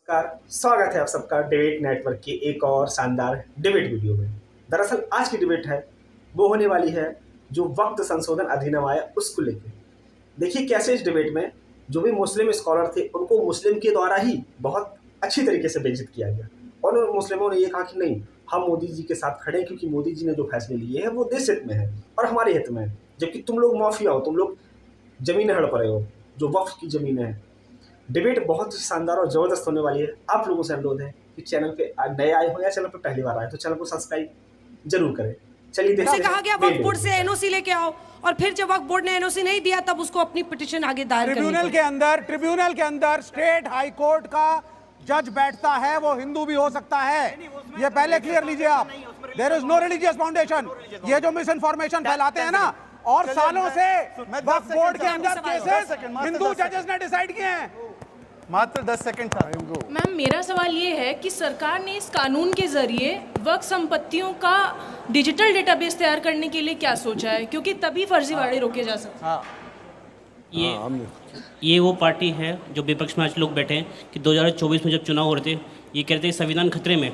नमस्कार, स्वागत है आप सबका डिबेट नेटवर्क के एक और शानदार डिबेट वीडियो में। दरअसल आज की डिबेट है वो होने वाली है जो वक्त संशोधन अधिनियम आया उसको लेकर। देखिए कैसे इस डिबेट में जो भी मुस्लिम स्कॉलर थे उनको मुस्लिम के द्वारा ही बहुत अच्छी तरीके से बेइज्जत किया गया और उन मुस्लिमों ने ये कहा कि नहीं, हम मोदी जी के साथ खड़े हैं क्योंकि मोदी जी ने जो फैसले लिए हैं वो देश हित में है और हमारे हित में है। जबकि तुम लोग माफिया हो, तुम लोग जमीनें हड़प रहे हो जो वक्फ की जमीनें हैं। डिबेट बहुत ही शानदार और ज़बरदस्त होने वाली है। आप लोगों से अनुरोध है कि चैनल पे नए आए हो या चैनल पे पहली बार आए तो चैनल को सब्सक्राइब जरूर करें। चलिए देखते हैं। कहा गया वक्फ बोर्ड से एनओसी लेके आओ और फिर जब वक्फ बोर्ड ने एनओसी नहीं दिया तब उसको अपनी पिटीशन आगे दायर करनी पड़ी। ट्रिब्यूनल के अंदर स्टेट हाई कोर्ट का जज बैठता है, वो हिंदू भी हो सकता है। ये पहले क्लियर लीजिए आप। There is no religious foundation. ये जो मिस इन्फॉर्मेशन फैलाते हैं ना, और सालों से वक्फ बोर्ड के अंदर केसेस हिंदू जजेस ने डिसाइड किए हैं। मात्र 10 सेकंड था। मैम, मेरा सवाल ये है कि सरकार ने इस कानून के जरिए वक्फ संपत्तियों का डिजिटल डेटाबेस तैयार करने के लिए क्या सोचा है, क्योंकि तभी फर्जीवाड़े रोके जा सकते हैं। ये वो पार्टी है जो विपक्ष में आज लोग बैठे हैं कि 2024 में जब चुनाव हो रहे थे ये कहते हैं संविधान खतरे में,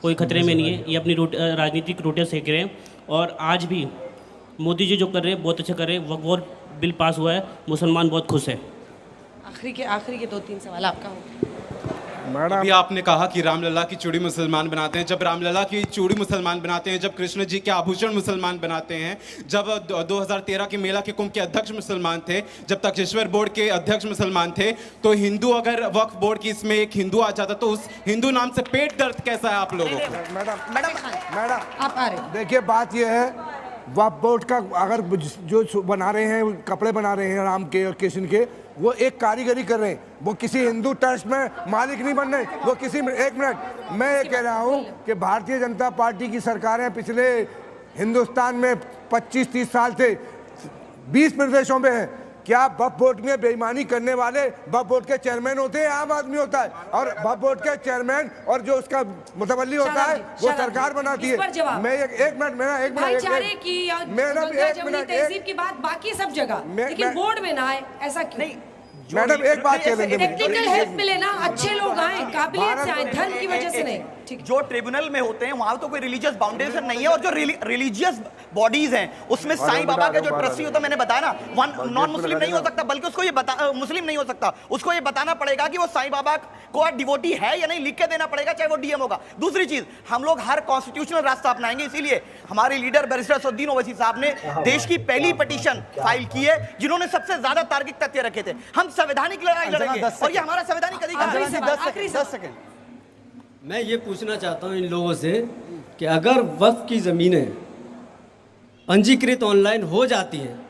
कोई खतरे में नहीं है। ये अपनी राजनीतिक रोटियां सेक रहे हैं और आज भी मोदी जी जो कर रहे हैं बहुत अच्छा कर रहे हैं। वक्फ बोर्ड बिल पास हुआ है, मुसलमान बहुत खुश है। आखिरी के 2-3 सवाल आपका होगा। मैडम, अभी आपने कहा कि रामलला की चूड़ी मुसलमान बनाते हैं। जब रामलला की चूड़ी मुसलमान बनाते हैं, जब कृष्ण जी के आभूषण मुसलमान बनाते हैं, जब 2013 के मेला के कुंभ के अध्यक्ष मुसलमान थे, जब तक्षेश्वर बोर्ड के अध्यक्ष मुसलमान थे, तो हिंदू अगर वक्फ बोर्ड की इसमें एक हिंदू आ जाता तो उस हिंदू नाम से पेट दर्द कैसा है आप लोगों को? मैडम आप आ रहे देखिए, बात यह है वक्फ बोर्ड का अगर जो बना रहे हैं, कपड़े बना रहे हैं राम के और कृष्ण के, वो एक कारीगरी कर रहे हैं। वो किसी हिंदू ट्रस्ट में मालिक नहीं बन रहे। वो किसी में, एक मिनट, मैं ये कह रहा हूँ कि भारतीय जनता पार्टी की सरकारें पिछले हिंदुस्तान में 25-30 साल से 20 प्रदेशों में हैं। क्या वक्फ बोर्ड में बेईमानी करने वाले वक्फ बोर्ड के चेयरमैन होते हैं, आम आदमी होता है? और वक्फ बोर्ड के चेयरमैन और जो उसका मुतवल्ली होता है वो सरकार बनाती है। मैं एक मिनट भाईचारे की या तहजीब की बात बाकी सब जगह, लेकिन बोर्ड में ना आए, ऐसा क्यों? मैडम एक बात कह लेंगे, टेक्निकल हेल्प मिले ना, अच्छे लोग आए, काबिलियत से आए, धर्म की वजह से नहीं। जो ट्रिब्यूनल में होते हैं वहां तो कोई रिलीजियस बाउंडेशन नहीं है, और जो रिलीजियस बॉडीज हैं उसमें साईं बाबा का जो ट्रस्टी होता है, मैंने बताया ना, वन नॉन मुस्लिम नहीं हो सकता, बल्कि उसको ये मुस्लिम नहीं हो सकता, उसको ये बताना पड़ेगा कि वो साईं बाबा को डिवोटी है या नहीं, लिख के देना पड़ेगा, चाहे वो डीएम होगा। दूसरी चीज, हम लोग हर कॉन्स्टिट्यूशनल रास्ता अपनाएंगे, इसीलिए हमारे लीडर बैरिस्टर असदुद्दीन ओवैसी साहब ने देश की पहली पिटीशन फाइल की है जिन्होंने सबसे ज्यादा तार्किक तथ्य रखे थे। हम संवैधानिक लड़ाई लड़ेंगे और ये हमारा संवैधानिक अधिकार है। 10 सेकंड। मैं ये पूछना चाहता हूँ इन लोगों से कि अगर वक्फ की ज़मीनें पंजीकृत ऑनलाइन हो जाती हैं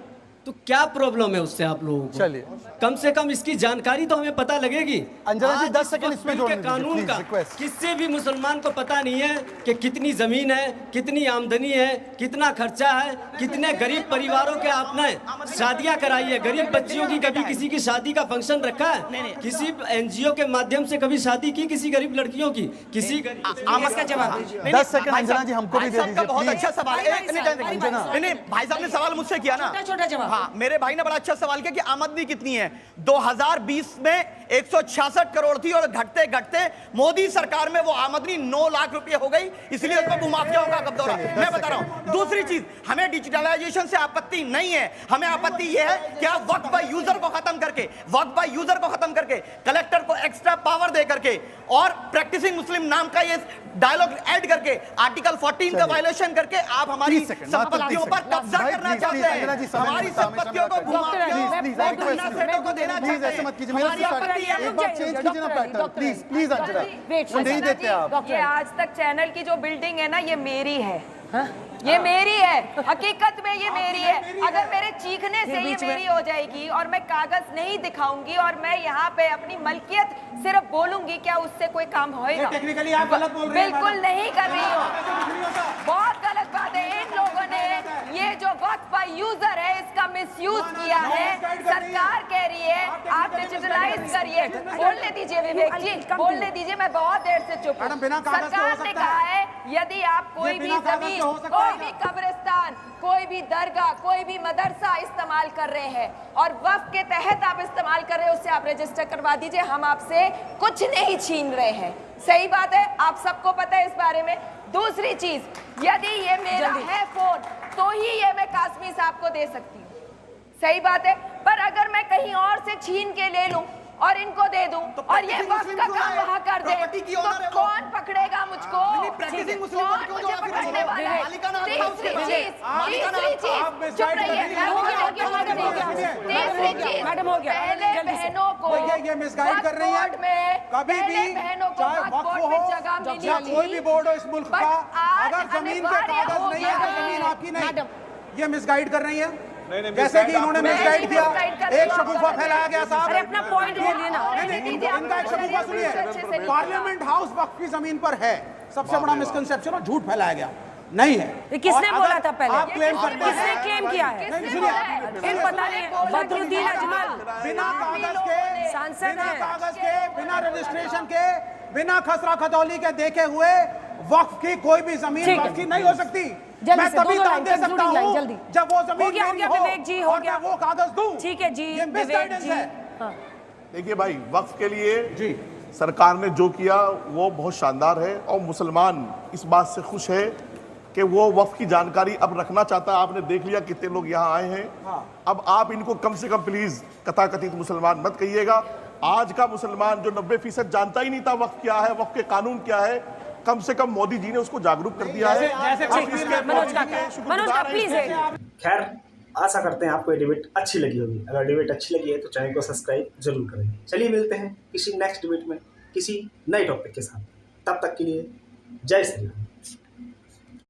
तो क्या प्रॉब्लम है उससे आप लोगों को? चलिए, कम से कम इसकी जानकारी तो हमें पता लगेगी। अंजना जी 10 सेकंड इसमें जोड़ दीजिए, कानून का किससे भी मुसलमान को पता नहीं है कि कितनी जमीन है, कितनी आमदनी है, कितना खर्चा है, कितने गरीब परिवारों के आपने शादियां कराई है, गरीब बच्चियों की कभी किसी की शादी का फंक्शन रखा है? किसी एनजीओ के माध्यम से कभी शादी की किसी गरीब लड़कियों की? किसी इसका जवाब 10 सेकंड अंजना जी हमको भी दे दीजिए। बहुत अच्छा सवाल है। नहीं, भाई साहब ने सवाल मुझसे किया ना, छोटा जवाब। हाँ, मेरे भाई ने बड़ा अच्छा सवाल किया कि आमदनी कितनी है। 2020 में 166 करोड़ थी और घटते घटते मोदी सरकार में वो आमदनी 9 लाख रुपए हो गई, इसलिए उसमें भूमाफियाओं का कब्जा। मैं बता रहा हूं। दूसरी चीज, हमें डिजिटलाइजेशन से आपत्ति नहीं है, हमें आपत्ति यह है कि आप वक्फ बाय यूजर को खत्म करके कलेक्टर को एक्स्ट्रा पावर दे करके और प्रैक्टिसिंग मुस्लिम नाम का ये डायलॉग ऐड करके आर्टिकल 14 का वायलेशन करके आप हमारी संपत्तियों पर कब्जा करना चाहते हैं, हमारी संपत्तियों को को देना चाहते हैं। मत कीजिए, एक बार चेंज कीजिए ना पैटर्न, प्लीज अंजना, वो नहीं देते आप। ये आज तक चैनल की जो बिल्डिंग है ना, ये मेरी है। ये मेरी है, हकीकत में ये मेरी है। अगर मेरे चीखने से ये मेरी हो जाएगी और मैं कागज नहीं दिखाऊंगी और मैं यहाँ पे अपनी मलकियत सिर्फ बोलूंगी, क्या उससे कोई काम होएगा? टेक्निकली आप गलत बोल रहे हैं। बिल्कुल नहीं कर रही हूँ, बहुत गलत बात है। इन लोगों ने ये जो वक्त का यूजर है इसका मिसयूज किया है। सरकार कह रही है आप डिजिटलाइज करिए। बोलने दीजिए विवेक जी, बोलने दीजिए, मैं बहुत देर से चुप हूँ। सरकार ने कहा है यदि आप कोई भी जमीन, कोई भी कब्रिस्तान, कोई भी दरगाह, कोई भी मदरसा इस्तेमाल कर रहे हैं और वक्फ के तहत आप इस्तेमाल कर रहे हैं, उससे आप रजिस्टर करवा दीजिए। हम आपसे कुछ नहीं छीन रहे हैं। सही बात है, आप सबको पता है इस बारे में। दूसरी चीज, यदि ये मेरा है फोन तो ही ये मैं कासमी साहब को दे सकती हूँ। सही बात है, पर अगर मैं कहीं और से छीन के ले लूं और इनको दे दूं और ये वक्त का काम वहां कर दे तो कौन पकड़ेगा मुझको? कौन मुझे पकड़ने वाला है? तीसरी चीज, मैडम हो गया, पहले बहनों को ये मिसगाइड कर रही है। कभी भी चाहे वक्फ हो या कोई भी बोर्ड हो इस मुल्क का, अगर जमीन के कागज नहीं है तो जमीन आपकी नहीं। ये मिसगाइड कर रही है जैसे कि इन्होंने मिसगाइड किया। एक शगुफा फैलाया गया साहब। अरे अपना पॉइंट बोलिए ना। इनका एक शगुफा सुनिए। पार्लियामेंट हाउस वक्फ की जमीन पर है, सबसे बड़ा मिसकंसेप्शन और झूठ फैलाया गया। नहीं है। किसने बोला था पहले? आप क्लेम करते हैं। किसने क्लेम किया है? इन पता नहीं। बदरुद्दीन अजमल बिना कागज के, सांसद बिना कागज के, बिना रजिस्ट्रेशन के, बिना खसरा खतौली के देखे हुए वक्फ की कोई भी जमीन वक्फ की नहीं हो सकती। मैं तभी दान दे सकता हूँ जब वो जमीन मेरी हो और मैं वो कागज दूं। ठीक है जी, ये मिसगाइडेंस है। देखिए भाई, वक्फ के लिए जी सरकार ने जो किया वो बहुत शानदार है और मुसलमान इस बात से खुश है कि वो वक्फ की जानकारी अब रखना चाहता है। आपने देख लिया कितने लोग यहाँ आए हैं। अब आप इनको कम से कम प्लीज कथाकथित मुसलमान मत कहिएगा। आज का मुसलमान जो 90% जानता ही नहीं था वक्फ क्या है, वक्फ के कानून क्या है, कम से कम मोदी जी ने उसको जागरूक कर दिया है। खैर, आशा करते हैं आपको ये डिबेट अच्छी लगी होगी। अगर डिबेट अच्छी लगी है तो चैनल को सब्सक्राइब जरूर करें। चलिए मिलते हैं किसी नेक्स्ट डिबेट में किसी नए टॉपिक के साथ। तब तक के लिए जय श्री राम।